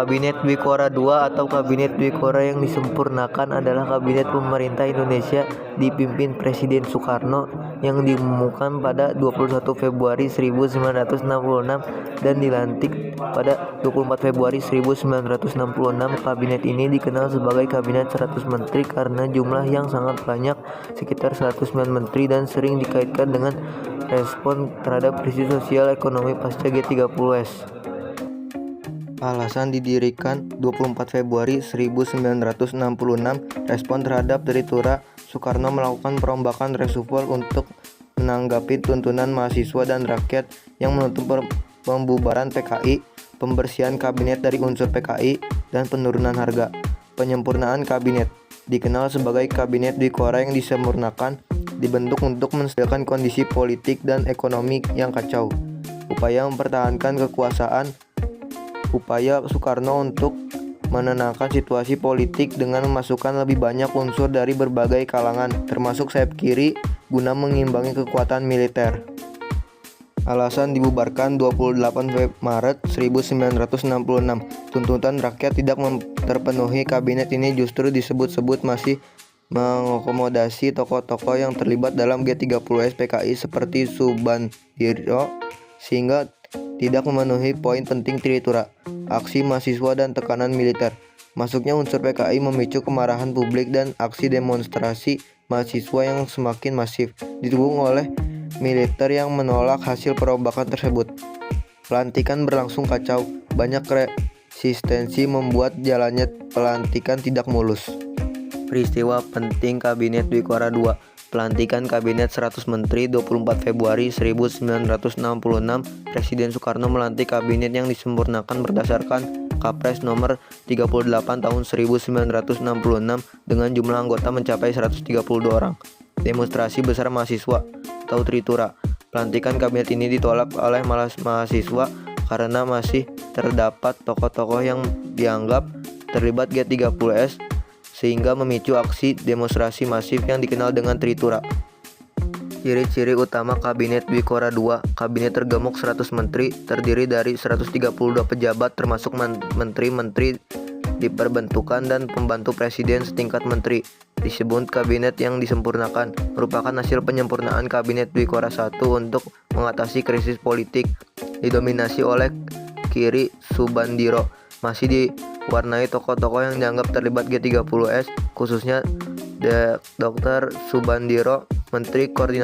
Kabinet Dwikora II atau Kabinet Dwikora yang disempurnakan adalah Kabinet Pemerintah Indonesia dipimpin Presiden Soekarno yang diumumkan pada 21 Februari 1966 dan dilantik pada 24 Februari 1966. Kabinet ini dikenal sebagai Kabinet 100 Menteri karena jumlah yang sangat banyak, sekitar 109 menteri, dan sering dikaitkan dengan respon terhadap krisis sosial ekonomi pasca G30S. Alasan didirikan 24 Februari 1966, respon terhadap Tritura, Soekarno melakukan perombakan reshuffle untuk menanggapi tuntunan mahasiswa dan rakyat yang menuntut pembubaran PKI, pembersihan kabinet dari unsur PKI, dan penurunan harga. Penyempurnaan kabinet dikenal sebagai Kabinet Dwikora yang disempurnakan, dibentuk untuk menstabilkan kondisi politik dan ekonomi yang kacau. Upaya mempertahankan kekuasaan. Upaya Soekarno untuk menenangkan situasi politik dengan memasukkan lebih banyak unsur dari berbagai kalangan, termasuk sayap kiri, guna mengimbangi kekuatan militer. Alasan dibubarkan 28 Maret 1966. Tuntutan rakyat tidak terpenuhi. Kabinet ini justru disebut-sebut masih mengakomodasi tokoh-tokoh yang terlibat dalam G30S PKI seperti Subandiro, sehingga tidak memenuhi poin penting Tritura, aksi mahasiswa dan tekanan militer. Masuknya unsur PKI memicu kemarahan publik dan aksi demonstrasi mahasiswa yang semakin masif, didukung oleh militer yang menolak hasil perombakan tersebut. Pelantikan berlangsung kacau, banyak resistensi membuat jalannya pelantikan tidak mulus. Peristiwa penting Kabinet Dwikora II. Pelantikan Kabinet 100 Menteri 24 Februari 1966. Presiden Soekarno melantik kabinet yang disempurnakan berdasarkan Kapres nomor 38 tahun 1966 dengan jumlah anggota mencapai 132 orang. Demonstrasi besar mahasiswa atau Tritura. Pelantikan kabinet ini ditolak oleh mahasiswa karena masih terdapat tokoh-tokoh yang dianggap terlibat G30S, sehingga memicu aksi demonstrasi masif yang dikenal dengan Tritura. Ciri-ciri utama Kabinet Dwikora II. Kabinet tergemuk 100 menteri, terdiri dari 132 pejabat termasuk menteri-menteri diperbentukan dan pembantu presiden setingkat menteri. Disebut kabinet yang disempurnakan, merupakan hasil penyempurnaan Kabinet Dwikora I untuk mengatasi krisis politik. Didominasi oleh kiri Subandiro, masih diwarnai tokoh-tokoh yang dianggap terlibat G30S, khususnya Dr. Subandiro, Menteri Koordinator